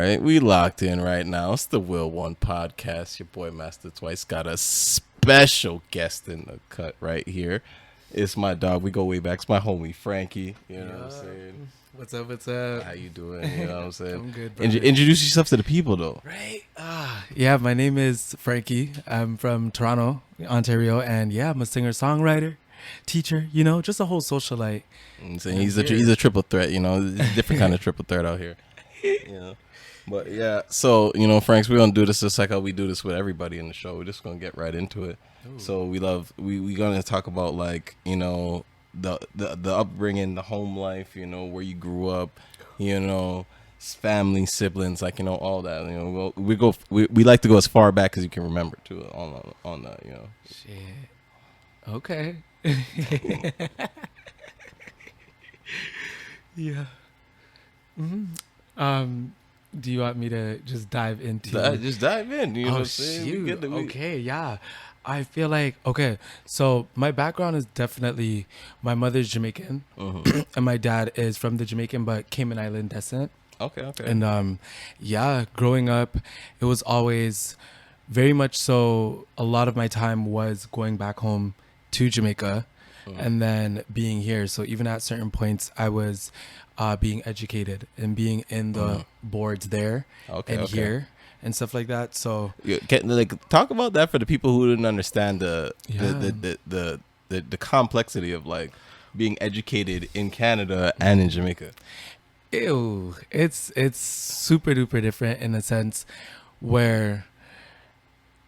right, we locked in right now. It's the Wheel1 podcast. Your boy Master Twice got a special guest in the cut right here. It's my dog. We go way back. It's my homie Frnke. You know what I'm saying? What's up? What's up? How you doing? You know what I'm saying? I'm good, brother. Introduce yourself to the people, though. Right? Yeah, my name is Frnke. I'm from Toronto, Ontario, and yeah, I'm a singer-songwriter, teacher. You know, just a whole socialite. I'm saying he's a triple threat. You know, it's a different kind of triple threat out here. You know. But yeah, so you know, Franks, we're gonna do this just like how we do this with everybody in the show. We're just gonna get right into it. Ooh. So we gonna talk about, like, you know, the upbringing, the home life, you know, where you grew up, you know, family, siblings, like, you know, all that. You know, we like to go as far back as you can remember too on that, you know. Shit. Okay. Yeah. Mm-hmm. Do you want me to just dive into? Just dive in. You know what I'm saying? Shoot. Okay, yeah. I feel like, okay, so my background is definitely, my mother's Jamaican, and my dad is from the Jamaican but Cayman Island descent. Okay. And yeah, growing up, it was always very much so, a lot of my time was going back home to Jamaica and then being here. So even at certain points, I was being educated and being in the boards there here and stuff like that. So talk about that for the people who didn't understand the complexity of, like, being educated in Canada and in Jamaica. Ew, it's super duper different in a sense where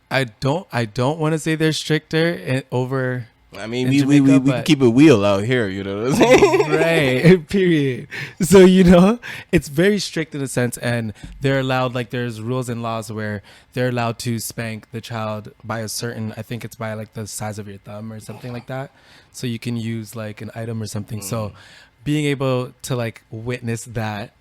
I don't want to say they're stricter over. I mean, we can keep it wheel out here, you know what I'm saying? Right, period. So, you know, it's very strict in a sense, and they're allowed, like, there's rules and laws where they're allowed to spank the child by a certain, I think it's by, like, the size of your thumb or something like that. So you can use, like, an item or something. So being able to, like, witness that,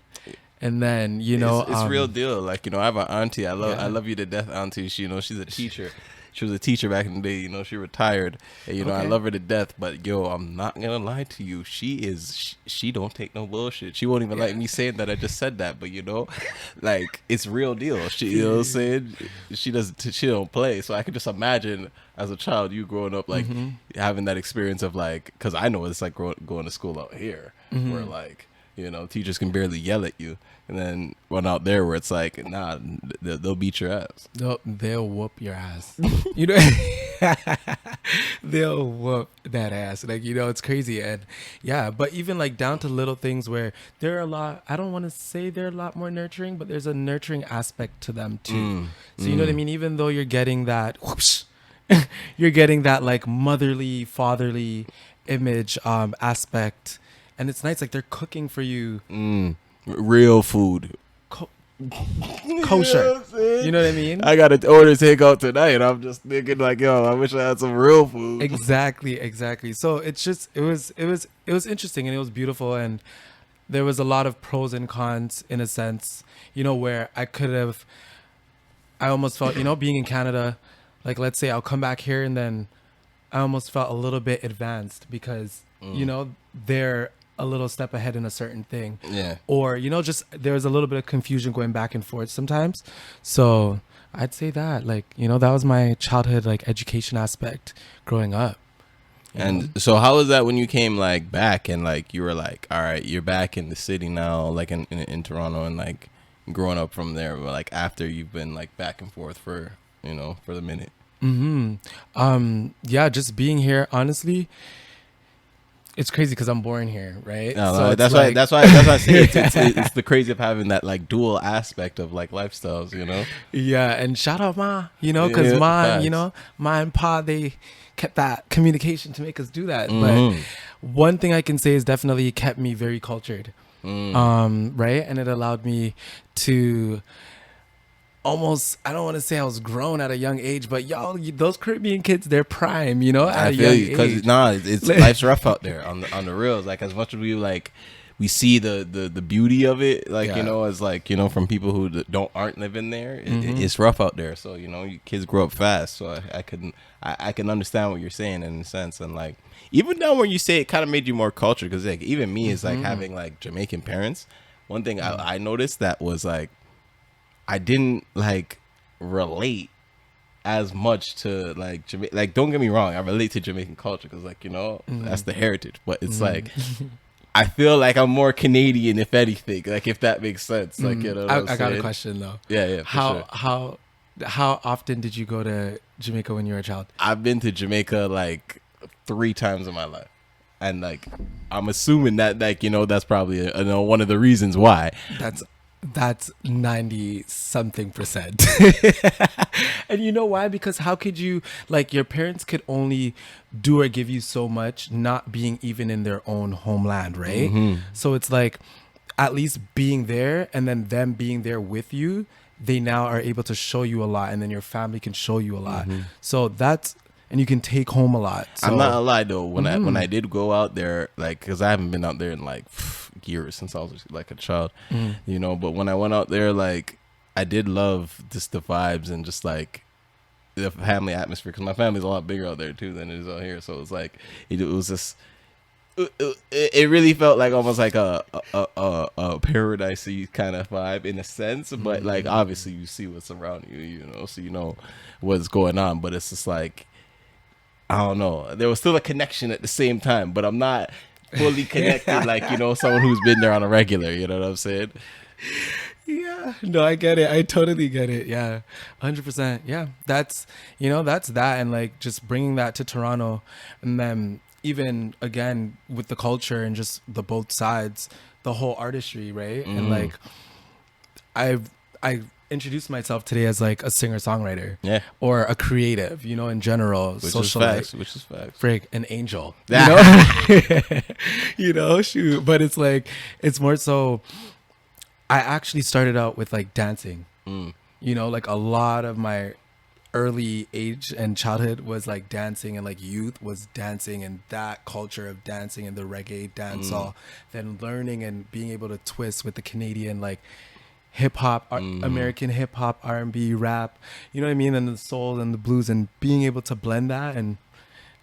and then, you know, it's real deal. Like, you know, I have an auntie. I love you to death, auntie. She, you know, she's a teacher. She was a teacher back in the day, you know, she retired, and, you know, I love her to death, but yo, I'm not gonna lie to you. She don't take no bullshit. She won't even like me saying that I just said that, but, you know, like, it's real deal. She, you know what I'm saying? She don't play. So I can just imagine as a child, you growing up, like, having that experience of, like, cause I know it's like going to school out here where, like, you know, teachers can barely yell at you, and then run out there where it's like, nah, they'll beat your ass. They'll whoop your ass. You know, they'll whoop that ass. Like, you know, it's crazy. And yeah, but even, like, down to little things where they're a lot, I don't want to say they're a lot more nurturing, but there's a nurturing aspect to them too. So you know what I mean? Even though you're getting that, whoosh, you're getting that, like, motherly, fatherly image aspect. And it's nice, like, they're cooking for you. Real food. Kosher. You know what I mean? I got to order takeout tonight. I'm just thinking, like, yo, I wish I had some real food. Exactly. So it's just, it was interesting, and it was beautiful. And there was a lot of pros and cons in a sense, you know, where I almost felt, you know, being in Canada, like, let's say I'll come back here and then I almost felt a little bit advanced because, you know, they're a little step ahead in a certain thing. Yeah. Or, you know, just there was a little bit of confusion going back and forth sometimes. So I'd say that, like, you know, that was my childhood, like, education aspect growing up. And so how was that when you came, like, back and, like, you were like, all right, you're back in the city now, like, in Toronto, and, like, growing up from there, but, like, after you've been, like, back and forth for, you know, for the minute. Yeah, just being here, honestly, it's crazy because I'm born here, right? No, so that's why I say it's the crazy of having that, like, dual aspect of, like, lifestyles, you know? Yeah, and shout out Ma, you know, because you know, Ma and Pa, they kept that communication to make us do that. But one thing I can say is definitely kept me very cultured, right? And it allowed me to almost, I don't want to say I was grown at a young age, but y'all, those Caribbean kids, they're prime, you know, at a young age. Because it's life's rough out there on the reals. Like, as much as we see the beauty of it, like, you know, as, like, you know, from people who aren't living there, it's rough out there. So, you know, you kids grow up fast. So I can understand what you're saying in a sense. And, like, even now when you say it kind of made you more cultured, because, like, even me is, like, having, like, Jamaican parents. One thing I noticed that was, like, I didn't like relate as much to like Jamaica. Like, don't get me wrong, I relate to Jamaican culture because, like, you know, that's the heritage. But it's like, I feel like I'm more Canadian, if anything. Like, if that makes sense. Like, you know, I got a question though. Yeah, How often did you go to Jamaica when you were a child? I've been to Jamaica like 3 times in my life, and like, I'm assuming that, like, you know, that's probably one of the reasons why. That's 90-something%. And you know why? Because how could you, like, your parents could only do or give you so much not being even in their own homeland, right? So it's like, at least being there and then them being there with you, they now are able to show you a lot, and then your family can show you a lot. So that's, and you can take home a lot. So, I'm not gonna lie though, when I did go out there, like, because I haven't been out there in like years, since I was like a child, you know. But when I went out there, like, I did love just the vibes and just like the family atmosphere, because my family's a lot bigger out there too than it is out here. So it's like it was just. It really felt like almost like a paradisey kind of vibe in a sense, but like, obviously you see what's around you, you know, so you know what's going on. But it's just like, I don't know, there was still a connection at the same time, but I'm not fully connected like, you know, someone who's been there on a regular, you know what I'm saying? Yeah, no, I get it. I totally get it. Yeah, 100%. Yeah, that's, you know, that's that. And like, just bringing that to Toronto, and then even again with the culture and just the both sides, the whole artistry, right? And like, I introduced myself today as like a singer-songwriter, or a creative, you know, in general, which is facts. Frig, an angel, you know. You know, shoot. But it's like, it's more so, I actually started out with like dancing, you know, like a lot of my early age and childhood was like dancing, and like youth was dancing, and that culture of dancing and the reggae dancehall, then learning and being able to twist with the Canadian like hip hop, American hip hop, R&B, rap, you know what I mean, and the soul and the blues, and being able to blend that and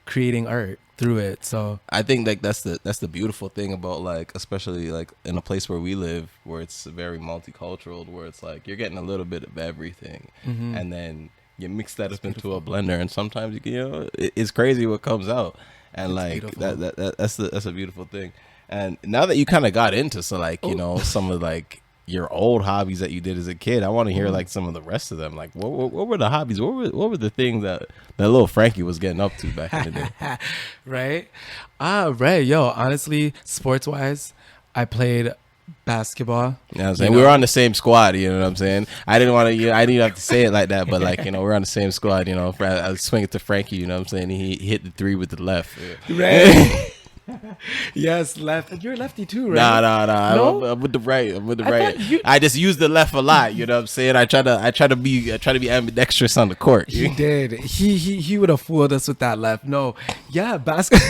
creating art through it. So I think like that's the beautiful thing about, like, especially like in a place where we live, where it's very multicultural, where it's like you're getting a little bit of everything, and then you mix that up into a blender, and sometimes, you know, it's crazy what comes out, and it's like that's a beautiful thing. And now that you kind of got into, so like, you know, some of like your old hobbies that you did as a kid, I want to hear like some of the rest of them. Like, what were the hobbies? What were the things that little Frnke was getting up to back in the day? Right. Right. Yo, honestly, sports wise, I played basketball. You know what I'm saying? We were on the same squad, you know what I'm saying? I didn't want to, you know, I didn't have to say it like that, but like, you know, we're on the same squad, you know. I was swinging to Frnke, you know what I'm saying? He hit the 3 with the left. Right. Yes, left. You're a lefty too, right? Nah. No? I'm with the right. I just use the left a lot, you know what I'm saying? I try to be ambidextrous on the court. He did. He would have fooled us with that left. No. Yeah, basketball.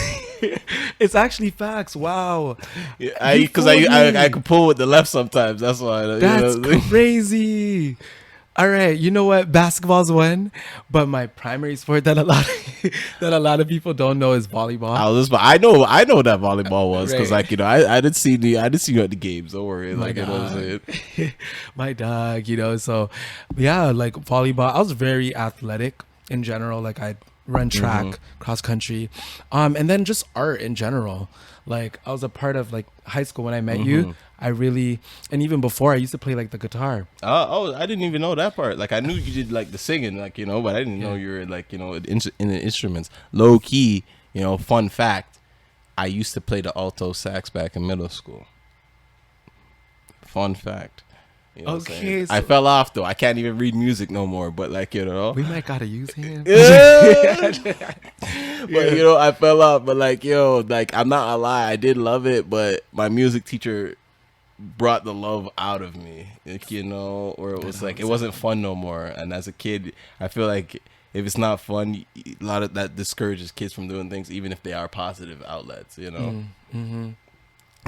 It's actually facts. Wow. Because I could pull with the left sometimes. That's why. That's crazy. All right, you know what? Basketball's one, but my primary sport that a lot of people don't know is volleyball. I know that volleyball was, because like, you know, I did see you at the games. Don't worry, like, you know what I'm saying? My dog, you know. So yeah, like volleyball. I was very athletic in general. Like I'd run track, cross country, and then just art in general. Like I was a part of like high school when I met you. I really, and even before, I used to play like the guitar. Oh, I didn't even know that part. Like I knew you did like the singing, like, you know, but I didn't know you were like, you know, in the instruments. Low key, you know, fun fact, I used to play the alto sax back in middle school. Fun fact. You know okay, so I fell off though. I can't even read music no more. But like, you know, we might gotta use him. But you know, I fell off. But like, yo, like, I'm not gonna lie, I did love it. But my music teacher brought the love out of me, like, you know, or it was like it wasn't fun no more. And as a kid, I feel like if it's not fun, a lot of that discourages kids from doing things, even if they are positive outlets, you know.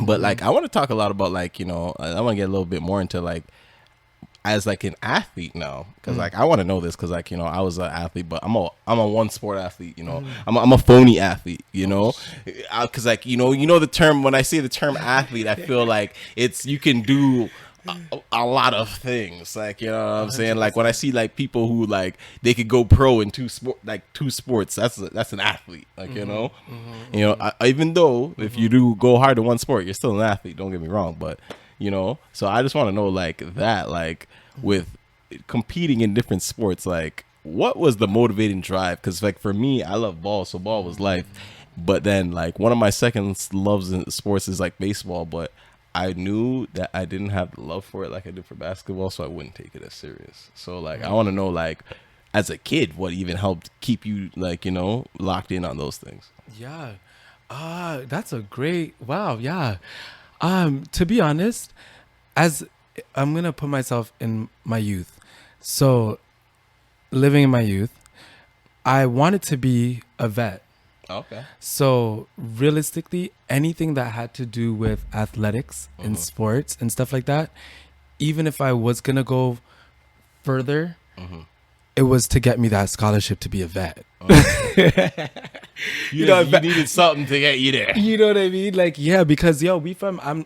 But like, I want to talk a lot about, like, you know, I want to get a little bit more into like as like an athlete now, because like I want to know this, because like, you know, I was an athlete, but I'm a one sport athlete, you know. I'm a phony athlete, you know, because like, you know the term, when I say the term athlete, I feel like it's, you can do a lot of things, like, you know what I'm saying? Like when I see like people who like they could go pro in two sports, that's an athlete, like, you know. You know, even though if you do go hard in one sport, you're still an athlete, don't get me wrong, but you know, so I just want to know like that, like with competing in different sports, like what was the motivating drive? Because like for me, I love ball, so ball was life. But then like one of my second loves in sports is like baseball, but I knew that I didn't have the love for it like I did for basketball, so I wouldn't take it as serious. So like I want to know, like as a kid, what even helped keep you, like, you know, locked in on those things? Yeah. That's a great, wow. Yeah. To be honest, as I'm going to put myself in my youth. So living in my youth, I wanted to be a vet. Okay. So realistically, anything that had to do with athletics and sports and stuff like that, even if I was going to go further, it was to get me that scholarship to be a vet. You needed something to get you there. You know what I mean? Like, yeah, because we from the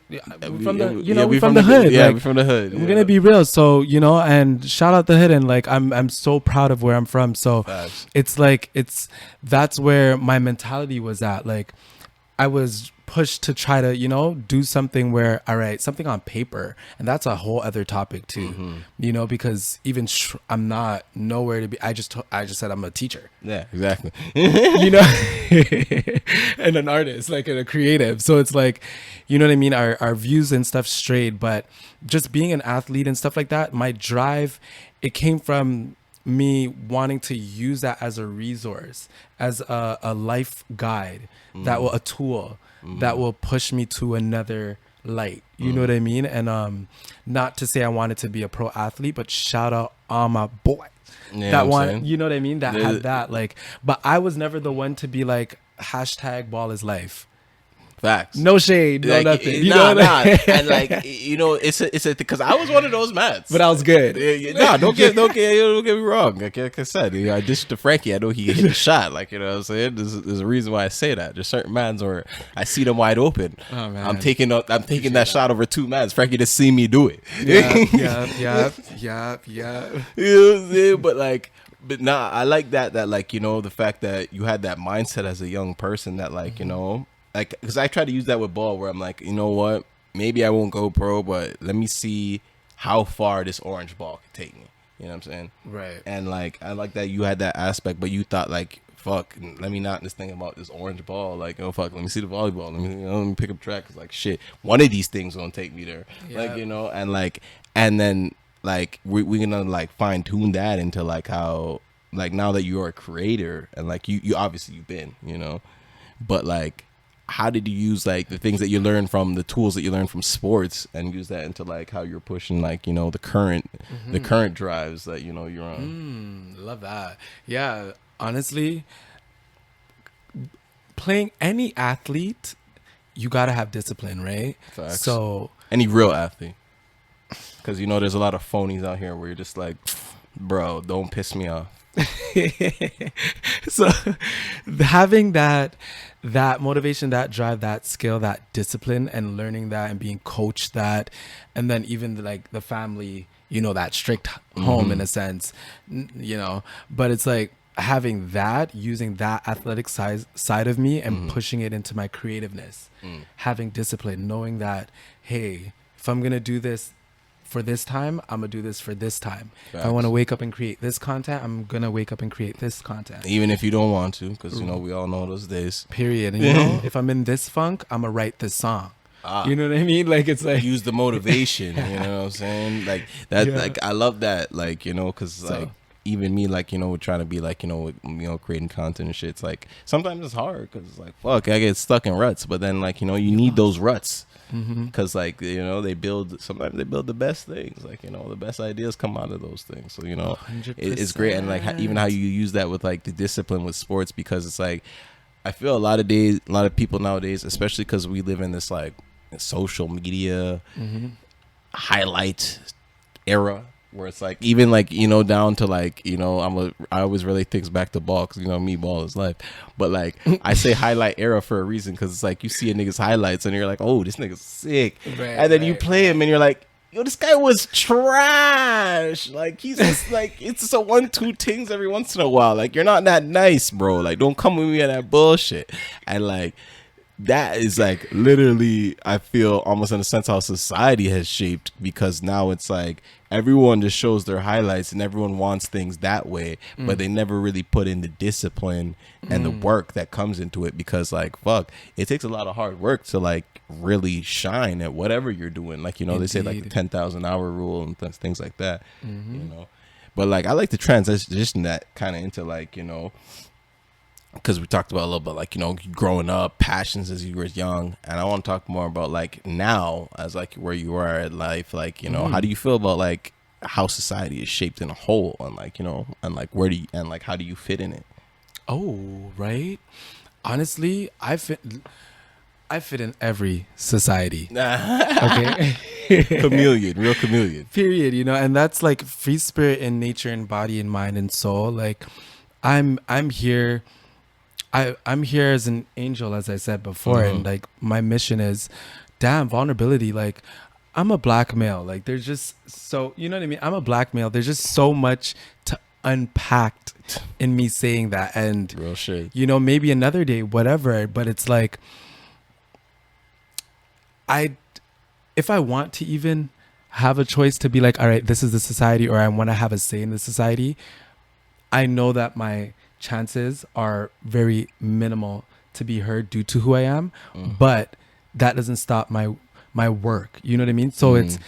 hood. Yeah, like, we from the hood. I'm gonna be real. So, you know, and shout out the hood, and like I'm so proud of where I'm from. So it's like that's where my mentality was at. Like I was pushed to try to, you know, do something where, all right, something on paper, and that's a whole other topic too, you know, because even I'm not nowhere to be. I just said I'm a teacher. Yeah, exactly. You know, and an artist, like a creative. So it's like, you know what I mean? Our views and stuff strayed, but just being an athlete and stuff like that, my drive, it came from me wanting to use that as a resource, as a life guide, a tool that will push me to another light. You know what I mean? And not to say I wanted to be a pro athlete, but shout out all my boys that want, you know what I mean? That had that, like, but I was never the one to be like hashtag ball is life. Facts. No shade, no like, nothing. You know and like, you know, it's a because I was one of those mats, but I was good. Don't get me wrong. Like I said, you know, I dished to Frnke. I know he hit a shot. Like, you know what I'm saying? There's a reason why I say that. There's certain mans where I see them wide open. Oh, man. I'm taking that shot over two mans. Frnke just see me do it. Yeah. You know what I'm saying? But nah, I like that like, you know, the fact that you had that mindset as a young person that like, you know. Like, because I try to use that with ball where I'm like, you know what? Maybe I won't go pro, but let me see how far this orange ball can take me. You know what I'm saying? Right. And, like, I like that you had that aspect, but you thought, like, fuck, let me not just think about this orange ball. Like, oh, fuck, let me see the volleyball. Let me pick up track. Cause, like, shit, one of these things going to take me there. Yeah. Like, you know, and then, like, we're going to, like, fine-tune that into, like, how, like, now that you're a creator and, like, you obviously you've been, you know, but, like, how did you use like the things that you learned from the tools that you learned from sports and use that into like how you're pushing like, you know, the current drives that, you know, you're on? Love that. Yeah, honestly, playing any athlete, you gotta have discipline, right? Facts. So any real athlete, because you know there's a lot of phonies out here where you're just like, bro, don't piss me off. So having that motivation, that drive, that skill, that discipline, and learning that and being coached that, and then even like the family, you know, that strict home in a sense, you know, but it's like having that, using that athletic side of me and pushing it into my creativeness, having discipline, knowing that, hey, if I'm gonna do this for this time, I'm gonna do this for this time. Facts. If I want to wake up and create this content, I'm gonna wake up and create this content. Even if you don't want to, because you know we all know those days. Period. And you know, if I'm in this funk, I'm gonna write this song. You know what I mean? Like it's like use the motivation. You know what I'm saying? Like that. Yeah. Like I love that. Like, you know, because like even me, like, you know, trying to be like, you know, creating content and shit. It's like sometimes it's hard because it's like fuck, I get stuck in ruts. But then like, you know, you need those ruts. Because like, you know, sometimes they build the best things, like, you know, the best ideas come out of those things. So, you know, it's great. And like even how you use that with like the discipline with sports, because it's like I feel a lot of people nowadays, especially because we live in this like social media highlight era where it's like even like, you know, down to like, you know, I always relate things back to ball because, you know, me, ball is life. But like I say highlight era for a reason, because it's like you see a nigga's highlights and you're like, oh, this nigga's sick, and then you play him and you're like, yo, this guy was trash. Like, he's just like, it's just a 1-2 things every once in a while. Like, you're not that nice, bro. Like, don't come with me on that bullshit. And like, that is like literally, I feel almost in a sense how society has shaped, because now it's like everyone just shows their highlights and everyone wants things that way, but they never really put in the discipline and the work that comes into it, because like, fuck, it takes a lot of hard work to like really shine at whatever you're doing. Like, you know, Indeed. They say like the 10,000 hour rule and things like that, you know, but like, I like to transition that kind of into like, you know, because we talked about a little bit like, you know, growing up, passions as you were young, and I want to talk more about like now as like where you are in life, like, you know, how do you feel about like how society is shaped in a whole, and like, you know, and like where do you, and like how do you fit in it? Oh, right. Honestly, I fit in every society. Okay. Chameleon, real chameleon. Period. You know, and that's like free spirit in nature and body and mind and soul. Like, I'm here. I'm here as an angel, as I said before, and like my mission is, vulnerability. Like, I'm a black male. Like, there's just so, you know what I mean? I'm a black male. There's just so much to unpack in me saying that, and real shit. You know, maybe another day, whatever. But it's like, if I want to even have a choice to be like, all right, this is the society, or I want to have a say in the society, I know that my chances are very minimal to be heard due to who I am, but that doesn't stop my work. You know what I mean? So it's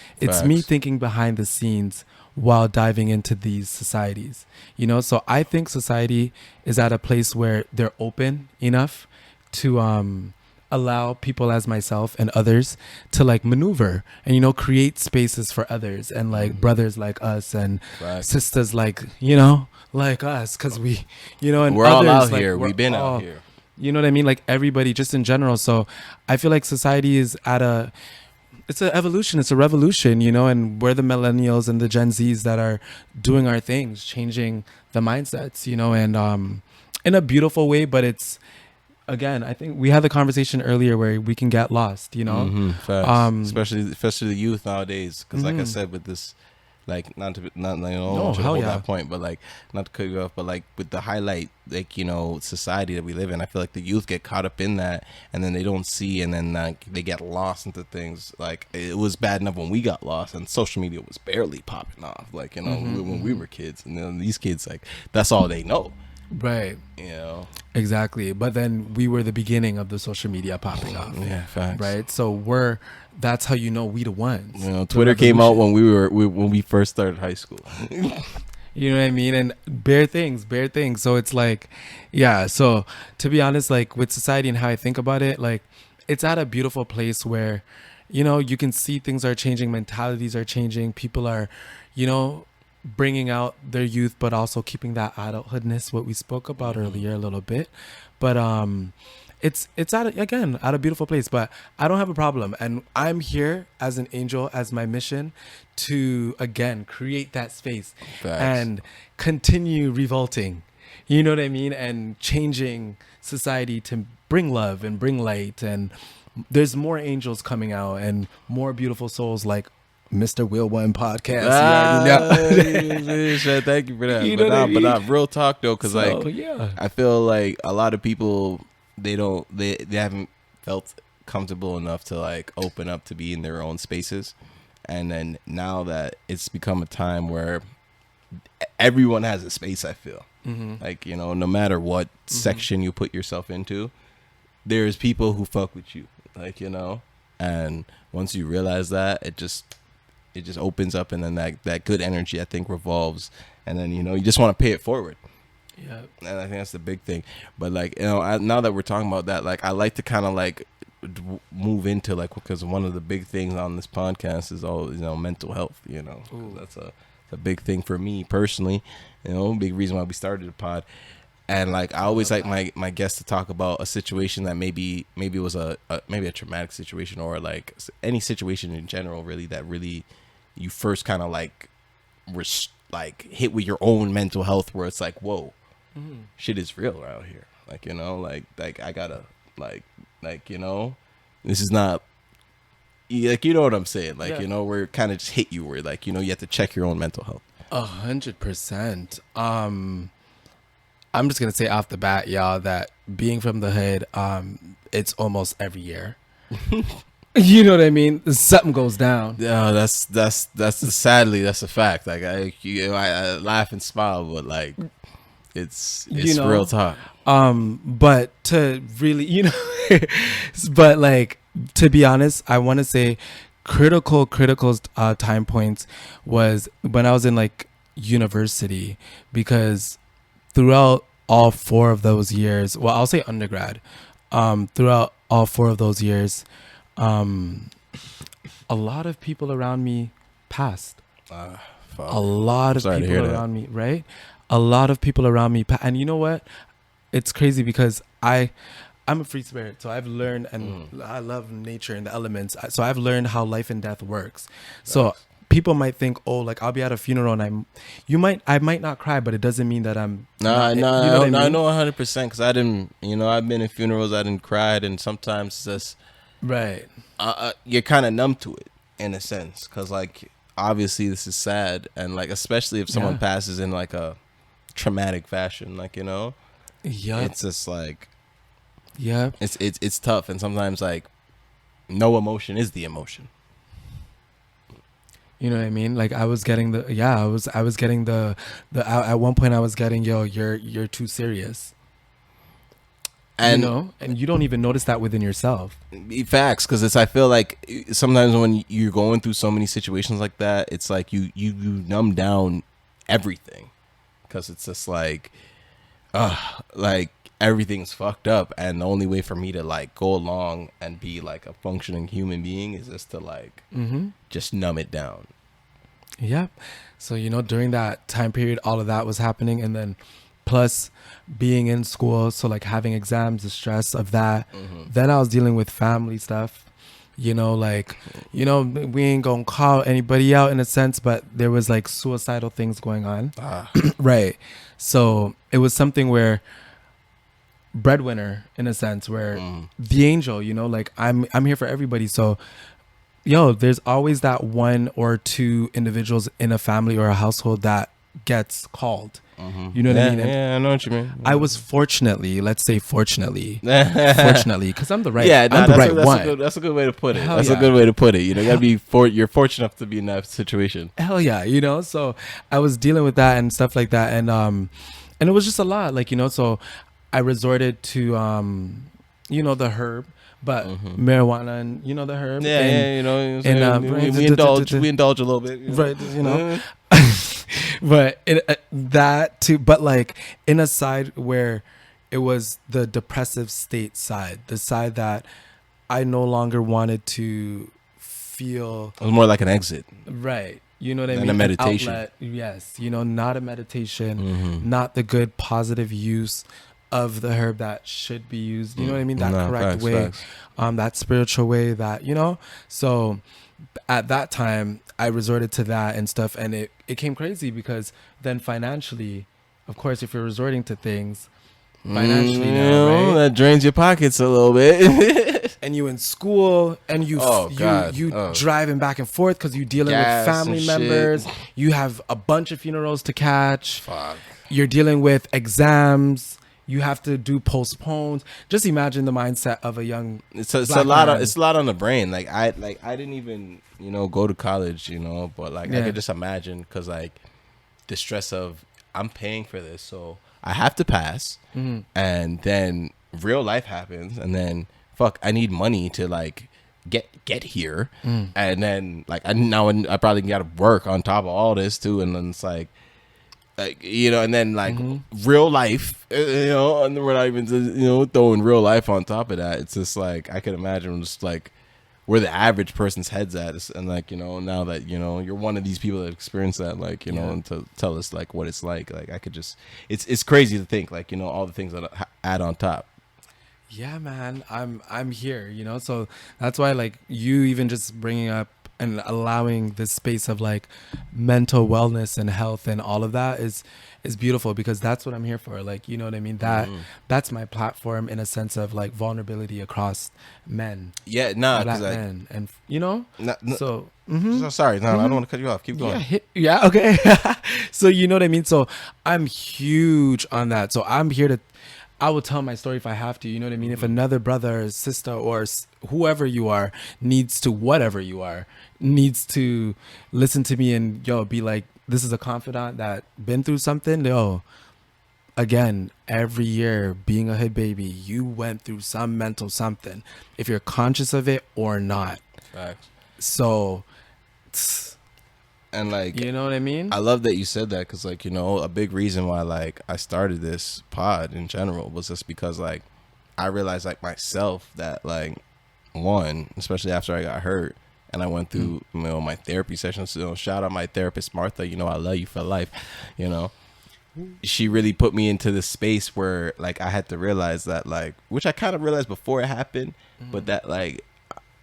me thinking behind the scenes while diving into these societies. You know, so I think society is at a place where they're open enough to allow people as myself and others to like maneuver and, you know, create spaces for others, and like brothers like us and sisters like, you know, like us, because we, you know, and we're others, all out like, here. We've been out here. You know what I mean? Like, everybody just in general. So I feel like society is it's an evolution. It's a revolution, you know, and we're the millennials and the Gen Zs that are doing our things, changing the mindsets, you know, and in a beautiful way. But it's, again, I think we had the conversation earlier where we can get lost, you know, especially the youth nowadays. Because like I said, with this, like, not to hold that point, but like, not to cut you off, but like with the highlight, like, you know, society that we live in, I feel like the youth get caught up in that, and then they don't see, and then like they get lost into things. Like, it was bad enough when we got lost and social media was barely popping off, like, you know, when we were kids, and then these kids, like, that's all they know. Right. You know. Exactly. But then we were the beginning of the social media popping off. Yeah, facts. Right. So that's how, you know, we the ones. You know, Twitter came out when we first started high school. You know what I mean? And bare things. So it's like, yeah. So to be honest, like with society and how I think about it, like it's at a beautiful place where, you know, you can see things are changing, mentalities are changing, people are, you know, bringing out their youth, but also keeping that adulthoodness, what we spoke about earlier a little bit. But it's at a beautiful place. But I don't have a problem, and I'm here as an angel, as my mission to again create that space and continue revolting. You know what I mean? And changing society to bring love and bring light. And there's more angels coming out and more beautiful souls like Mr. Wheel1 podcast. Thank you for that. You know but not real talk though, because I feel like a lot of people they haven't felt comfortable enough to like open up to be in their own spaces, and then now that it's become a time where everyone has a space, I feel like, you know, no matter what section you put yourself into, there's people who fuck with you, like, you know, and once you realize that, it just opens up, and then that good energy, I think, revolves, and then, you know, you just want to pay it forward. Yeah. And I think that's the big thing. But like, you know, now that we're talking about that, like, I like to kind of like move into like, because one of the big things on this podcast is all, you know, mental health, you know. That's a big thing for me personally, you know, big reason why we started the pod. And like, I always like my guests to talk about a situation that maybe was a traumatic situation, or like any situation in general, really, that really you first kind of like hit with your own mental health, where it's like, whoa, shit is real around here. Like, you know, like I gotta like, you know, this is not, like, you know what I'm saying? Like, Yeah. you know, where it kind of just hit you where, like, you know, you have to check your own mental health. 100%. I'm just gonna say off the bat, y'all, that being from the hood, it's almost every year. You know what I mean? Something goes down. Yeah, that's sadly that's a fact. Like I laugh and smile, but like it's You know? real talk. But to really, you know, but like, to be honest, I want to say critical time points was when I was in like university, because throughout all 4 of those years, well, I'll say undergrad, throughout all 4 of those years, a lot of people around me passed. A lot of people around me, right? A lot of people around me. And you know what? It's crazy because I'm a free spirit. So I've learned, and I love nature and the elements. So I've learned how life and death works. So people might think, oh, like I'll be at a funeral and I might not cry, but it doesn't mean that I'm. I know 100% because I didn't, you know, I've been in funerals, I didn't cry, and sometimes it's just right. You're kind of numb to it in a sense because like obviously this is sad, and like especially if someone passes in like a traumatic fashion, like, you know, it's just like it's tough, and sometimes like no emotion is the emotion. You know what I mean? Like I was getting I was getting the at one point I was getting, yo, you're too serious. And you know, and you don't even notice that within yourself. Facts, because I feel like sometimes when you're going through so many situations like that, it's like you numb down everything, because it's just like everything's fucked up, and the only way for me to like go along and be like a functioning human being is just to like just numb it down. Yeah. So, you know, during that time period, all of that was happening, and then plus being in school, so like having exams, the stress of that. Then I was dealing with family stuff, you know, like, you know, we ain't gonna call anybody out in a sense, but there was like suicidal things going on. Right. So it was something where breadwinner in a sense, where the angel, you know, like I'm here for everybody. So yo, there's always that 1 or 2 individuals in a family or a household that gets called. You know what I mean? Yeah, I know what you mean. I was fortunately, because I'm the right, one. That's a good way to put it. Hell That's yeah. a good way to put it. You know, you gotta be you're fortunate enough to be in that situation. Hell yeah, you know. So I was dealing with that and stuff like that, and it was just a lot, like, you know. So I resorted to you know, the herb. But marijuana, and you know, the herb. You know, and we indulge a little bit, you know? Right? You know, but that too. But like in a side where it was the depressive state side, the side that I no longer wanted to feel. It was more like an exit, right? You know what I mean? And a meditation. Outlet, yes, you know, not a meditation, not the good positive use of the herb that should be used, you know what I mean? That correct way, that spiritual way, that, you know. So at that time I resorted to that and stuff, and it came crazy because then financially, of course, if you're resorting to things financially now, right? That drains your pockets a little bit. And you in school, and you driving back and forth because you dealing with family members. You have a bunch of funerals to catch. Fuck. You're dealing with exams. You have to do postpones. Just imagine the mindset of a young. It's a lot on the brain. Like I didn't even, you know, go to college, you know, but like I could just imagine, because like the stress of I'm paying for this, so I have to pass, and then real life happens, and then fuck, I need money to like get here, and then like I probably got to work on top of all this too, and then it's like, you know, and then like real life, you know, and we're not even, you know, throwing real life on top of that. It's just like I can imagine just like where the average person's head's at, and like, you know, now that, you know, you're one of these people that experience that, like, you know, and to tell us like what it's like I could just, it's crazy to think, like, you know, all the things that add on top. Yeah, man, I'm here, you know. So that's why, like, you even just bringing up and allowing this space of like mental wellness and health and all of that is beautiful, because that's what I'm here for. Like, you know what I mean? That's my platform in a sense of like vulnerability across men. Yeah, nah, black because men, and you know, so. So sorry, no, I don't want to cut you off. Keep going. Yeah, okay. So you know what I mean? So I'm huge on that. So I'm here to, I will tell my story if I have to. You know what I mean? If another brother or sister or whoever you are needs to, whatever you are, needs to listen to me and be like, this is a confidant that been through something. Again, every year being a hood baby, you went through some mental something, if you're conscious of it or not. Facts. So, and like, you know what I mean? I love that you said that, because like, you know, a big reason why like I started this pod in general was just because like I realized like myself that like, one, especially after I got hurt and I went through you know my therapy sessions, so shout out my therapist Martha, you know, I love you for life, you know. She really put me into this space where like I had to realize that, like, which I kind of realized before it happened, but that like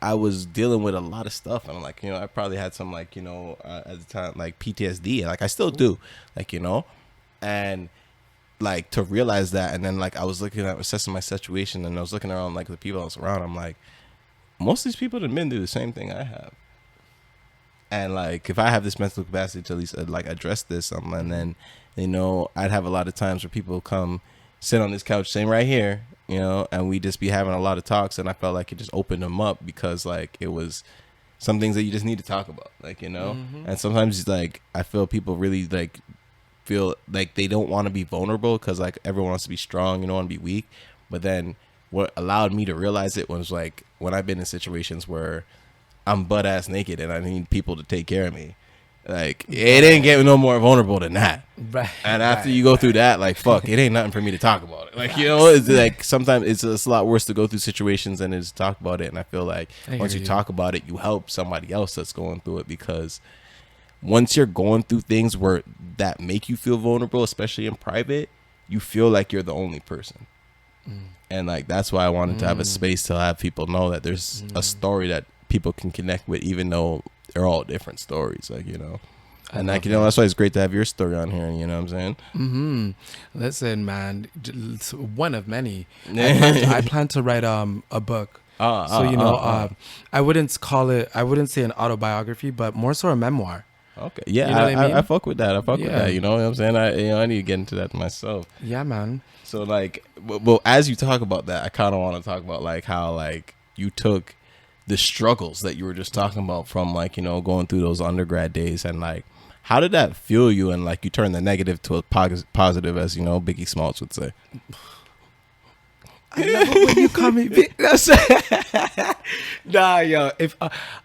I was dealing with a lot of stuff, and like, you know, I probably had some like, you know, at the time like PTSD, like I still do, like, you know, and like to realize that, and then like I was looking at assessing my situation, and I was looking around like the people I was around, I'm like, most of these people have been through the same thing I have, and like if I have this mental capacity to at least like address this, and then, you know, I'd have a lot of times where people come sit on this couch, same right here, you know, and we just be having a lot of talks, and I felt like it just opened them up, because like it was some things that you just need to talk about, like, you know. And sometimes like I feel people really like feel like they don't want to be vulnerable, because like everyone wants to be strong, you don't want to be weak. But then what allowed me to realize it was like when I've been in situations where I'm butt ass naked and I need people to take care of me, like it ain't getting no more vulnerable than that. Right. And after you go through that, like, fuck, it ain't nothing for me to talk about it. Like, you know, it's like sometimes it's a lot worse to go through situations than it is to talk about it. And I feel like once you talk about it, you help somebody else that's going through it, because once you're going through things where that make you feel vulnerable, especially in private, you feel like you're the only person. And like that's why I wanted to have a space to have people know that there's a story that people can connect with, even though they're all different stories, like, you know. And like, you know, that's why it's great to have your story on here, you know what I'm saying? Listen, man, it's one of many. I plan to write a book. So, you know, I wouldn't say an autobiography, but more so a memoir. Okay. Yeah, you know what I mean? I fuck with that. I fuck with that. You know what I'm saying? I need to get into that myself. Yeah, man. So like, well, as you talk about that, I kind of want to talk about like how like you took the struggles that you were just talking about from like, you know, going through those undergrad days, and like, how did that feel you? And like, you turned the negative to a positive, as you know, Biggie Smalls would say. I love it when you call me big. Nah, yo. If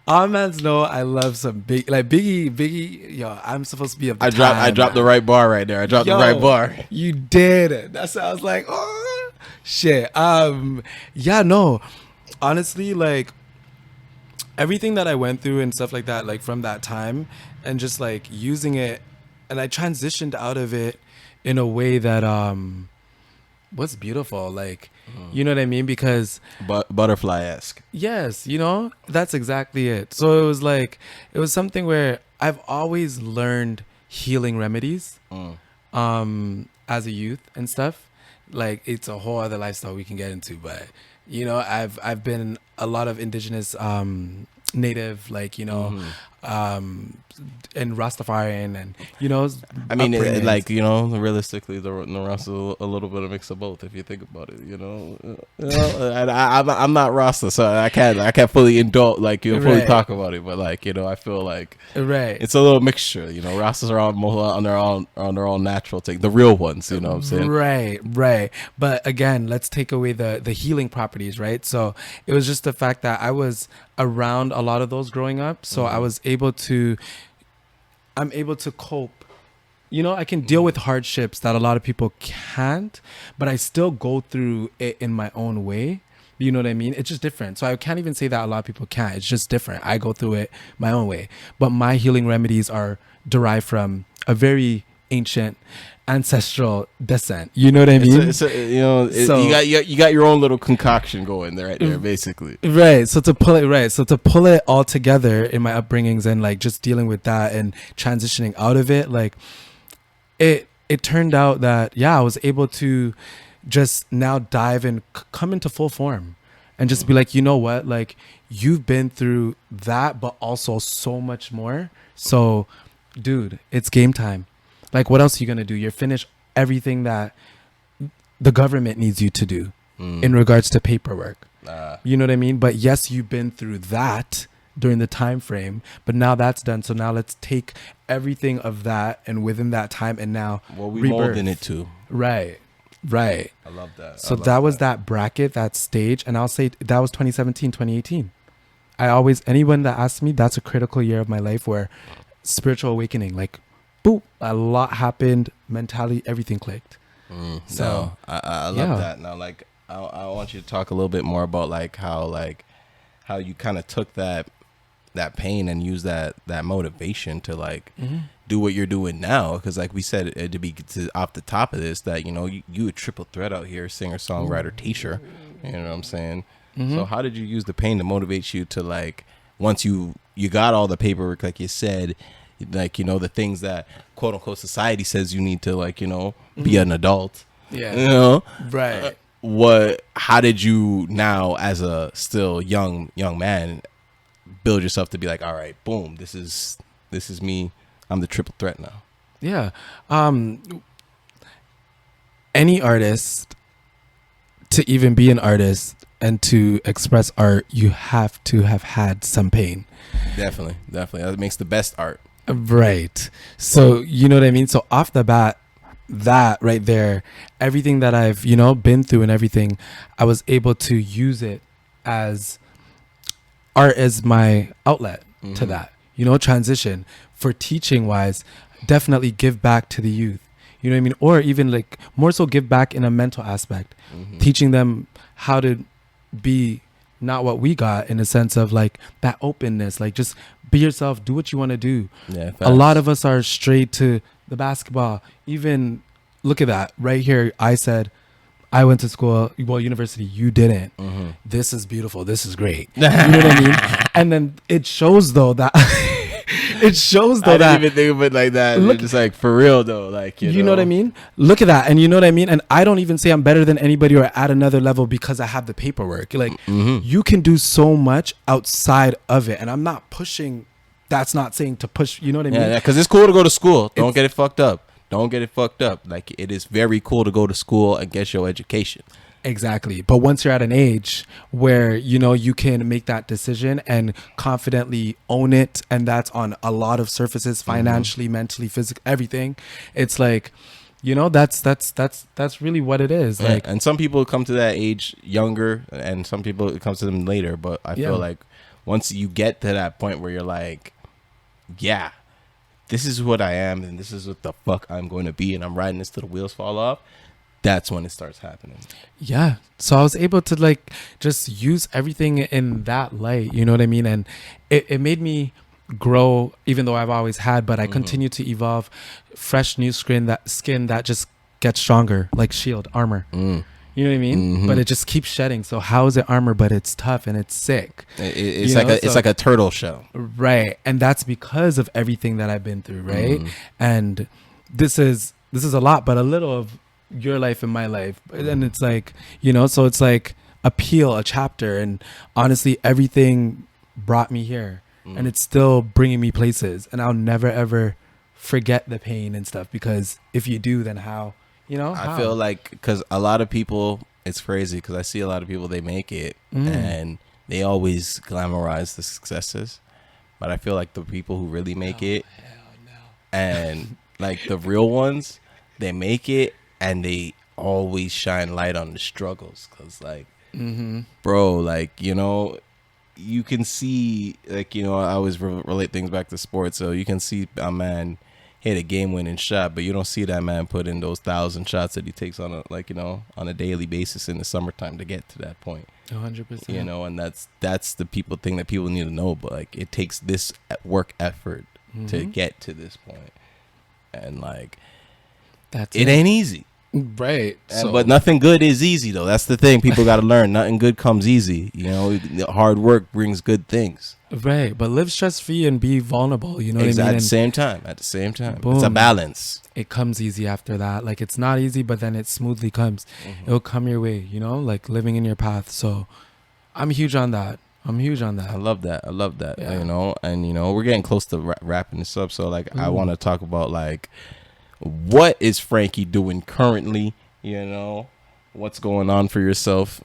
all mans know, I love some big, like Biggie. Yo, I'm supposed to be I dropped the right bar right there. I dropped the right bar. You did. That's how I was like, oh shit. Yeah, no. Honestly, like everything that I went through and stuff like that, like from that time, and just like using it, and I transitioned out of it in a way that what's beautiful, like, you know what I mean? Because butterfly-esque. Yes, you know, that's exactly it. So it was like, it was something where I've always learned healing remedies as a youth and stuff. Like, it's a whole other lifestyle we can get into, but you know, I've been a lot of indigenous native, like, you know, and Rastafarian, and you know, I mean, like, you know, realistically, the Rasta is a little bit of a mix of both, if you think about it, you know. I'm not Rasta, so I can't fully indulge, like, you know, fully talk about it, but like, you know, I feel like it's a little mixture, you know. Rastas are on their own natural take, the real ones, you know what I'm saying? Right. But again, let's take away the healing properties, right? So it was just the fact that I was around a lot of those growing up, so I'm able to cope. You know, I can deal with hardships that a lot of people can't, but I still go through it in my own way. You know what I mean? It's just different. So I can't even say that a lot of people can't. It's just different. I go through it my own way. But my healing remedies are derived from a very ancient ancestral descent. You know what I mean? You got your own little concoction going there, right there, basically. Right. So to pull it all together in my upbringings and like just dealing with that and transitioning out of it, like it turned out that I was able to just now dive and come into full form and just be like, you know what, like you've been through that, but also so much more. So, dude, it's game time. Like, what else are you going to do? You're finished everything that the government needs you to do in regards to paperwork. You know what I mean? But yes, you've been through that during the time frame, but now that's done. So now let's take everything of that and within that time and now we molding it to. Right. I love that. So that was that bracket, that stage. And I'll say that was 2017, 2018. Anyone that asks me, that's a critical year of my life where spiritual awakening, like, boop, a lot happened, mentality, everything clicked. So I love that. Now, like, I want you to talk a little bit more about how you kind of took that pain and use that motivation to do what you're doing now. Because like we said off the top of this, that you a triple threat out here, singer, songwriter, teacher. You know what I'm saying? So how did you use the pain to motivate you to like, once you got all the paperwork, like you said, like, the things that quote unquote society says you need to, like, be an adult. Yeah. Right. How did you now, as a still young man, build yourself to be like, all right, boom, this is me. I'm the triple threat now. Yeah. Any artist, to even be an artist and to express art, you have to have had some pain. Definitely. That makes the best art. Right. So, you know what I mean? So off the bat, that right there, everything that I've, been through and everything, I was able to use it as art as my outlet to that, transition for teaching wise, definitely give back to the youth. You know what I mean? Or even like more so give back in a mental aspect, teaching them how to be not what we got, in a sense of like that openness, like just be yourself, do what you want to do. Yeah, a lot of us are straight to the basketball. Even look at that right here. I said I went to school, university. You didn't. This is beautiful. This is great. You know what I mean? And then it shows though that I didn't even think of it like that. Look, just like for real though, like you know what I mean? Look at that, and you know what I mean. And I don't even say I'm better than anybody or at another level because I have the paperwork. Like you can do so much outside of it, and I'm not pushing. That's not saying to push. You know what I mean? Yeah, because it's cool to go to school. Don't get it fucked up. Like it is very cool to go to school and get your education. Exactly. But once you're at an age where, you can make that decision and confidently own it, and that's on a lot of surfaces, financially, mentally, physically, everything. It's like, that's really what it is. Yeah. Like, and some people come to that age younger, and some people it comes to them later. But I feel like once you get to that point where you're like, yeah, this is what I am, and this is what the fuck I'm going to be, and I'm riding this till the wheels fall off. That's when it starts happening. Yeah. So I was able to like just use everything in that light, you know what I mean? And it made me grow, even though I've always had, but I continue to evolve. Fresh new skin that just gets stronger, like shield, armor. You know what I mean? But it just keeps shedding. So how is it armor, but it's tough and it's sick? It's like a turtle shell. Right. And that's because of everything that I've been through, right? And this is a lot, but a little of your life and my life. And it's like, so it's like a chapter, and honestly everything brought me here, and it's still bringing me places, and I'll never ever forget the pain and stuff, because if you do, then how? I feel like, because a lot of people, it's crazy because I see a lot of people, they make it and they always glamorize the successes, but I feel like the people who really make it, and like the real ones, they make it and they always shine light on the struggles, because like bro, like you can see, like I always relate things back to sports, so you can see a man hit a game-winning shot, but you don't see that man put in those 1,000 shots that he takes on a daily basis in the summertime to get to that point. 100%. And that's the thing that people need to know, but like it takes this work effort to get to this point. And like it ain't easy. Right. But nothing good is easy, though. That's the thing. People got to learn. Nothing good comes easy. You know, hard work brings good things. Right. But live stress-free and be vulnerable. You know what I mean? At the same time. Boom. It's a balance. It comes easy after that. Like, it's not easy, but then it smoothly comes. Mm-hmm. It'll come your way, you know, like living in your path. So I'm huge on that. I love that. Yeah. You know, and, you know, we're getting close to wrapping this up. So, like, I want to talk about, like, what is Frnke doing currently? You know, what's going on for yourself?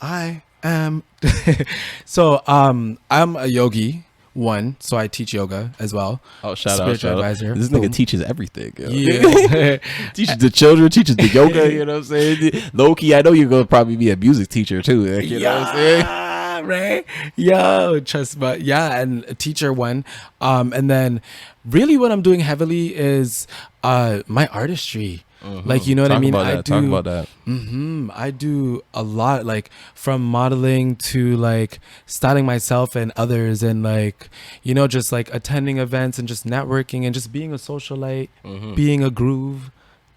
I am I'm a yogi, so I teach yoga as well. Oh, shout out. Advisor. This nigga teaches everything. Yo. Yeah. Teaches the children, teaches the yoga, you know what I'm saying? Low key, I know you're gonna probably be a music teacher too. Like, you know what I'm saying? Right? Yo, trust me. Yeah, and a teacher one. And then really what I'm doing heavily is my artistry. Mm-hmm. Like, you know what I mean? Talk about that. Mm-hmm. I do a lot, like from modeling to like styling myself and others, and like, you know, just like attending events and just networking and just being a socialite, being a groove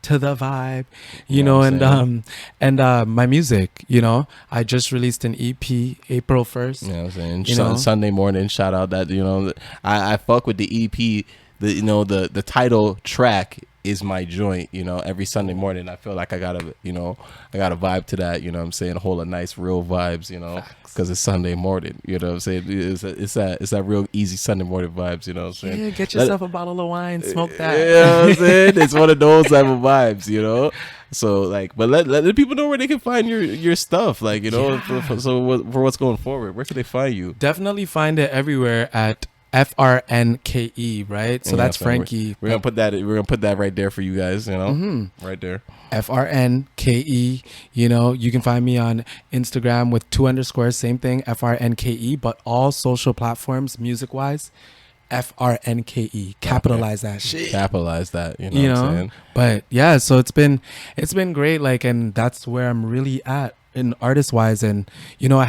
to the vibe, you know, and my music, you know, I just released an EP April 1st. You know what I'm saying? Sunday morning, shout out that, you know, I fuck with the EP, the title track is my joint, you know. Every Sunday morning I feel like I gotta vibe to that, you know what I'm saying, hold a nice real vibes, you know, because it's Sunday morning, you know what I'm saying. It's that real easy Sunday morning vibes, you know what I'm saying. Yeah, get yourself a bottle of wine, smoke that. You know what I'm saying. It's one of those type of vibes, you know. So like, but let the people know where they can find your stuff, like, you know. Yeah. For what's going forward, where can they find you? Definitely find it everywhere at Frnke, right? So that's Frnke. We're gonna put that right there for you guys, you know, right there. Frnke. You know, you can find me on Instagram with 2 underscores, same thing, Frnke, but all social platforms, music wise, Frnke. Capitalize that shit. Capitalize that. You know what I'm saying? But yeah, so it's been great. Like, and that's where I'm really at. In artist wise, and you know, I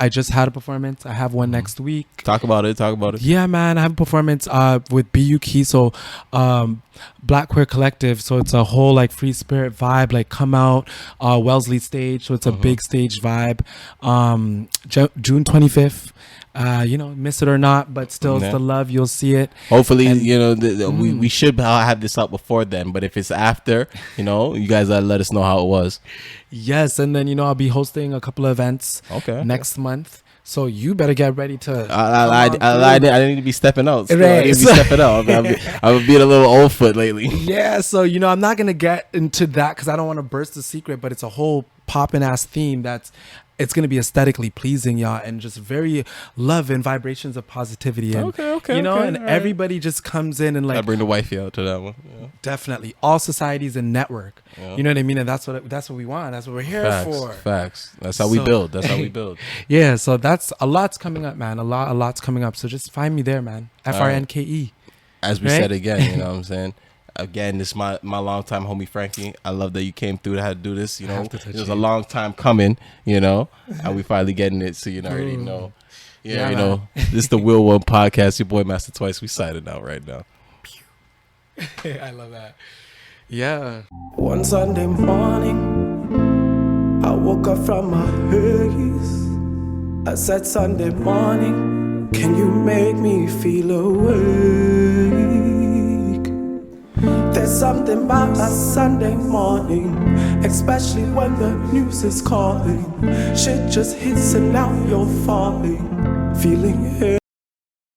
just had a performance. I have one next week. Talk about it. Yeah, man, I have a performance with BU Key, so Black Queer Collective, so it's a whole like free spirit vibe, like come out, Wellesley stage, so it's a big stage vibe. June 25th. You know, miss it or not, but still, it's the love. You'll see it. Hopefully, and, you know, we should have this up before then. But if it's after, you know, you guys let us know how it was. Yes, and then, you know, I'll be hosting a couple of events next month. So you better get ready to. I need to be stepping out. Right. I need to be stepping out. I've been a little old foot lately. Yeah, so, you know, I'm not gonna get into that because I don't want to burst the secret. But it's a whole poppin' ass theme it's going to be aesthetically pleasing, y'all, and just very love and vibrations of positivity. And, you know, and everybody just comes in and like. I bring the wifey out to that one. Yeah. Definitely. All societies and network. Yeah. You know what I mean? And that's what we want. That's what we're here for. Facts. That's how we build. Yeah. So that's a lot's coming up, man. A lot's coming up. So just find me there, man. Frnke. As we said again, you know what I'm saying? Again, this is my longtime homie Frnke. I love that you came through to have to do this. You know, it was a long time coming. You know, and we finally getting it. So you know, already know. Yeah, you know, this is the Wheel1 podcast. Your boy Master Twice. We signing out right now. I love that. Yeah. One Sunday morning, I woke up from my haze. I said, Sunday morning, can you make me feel awake? There's something about a Sunday morning, especially when the news is calling. Shit just hits and now you're falling, feeling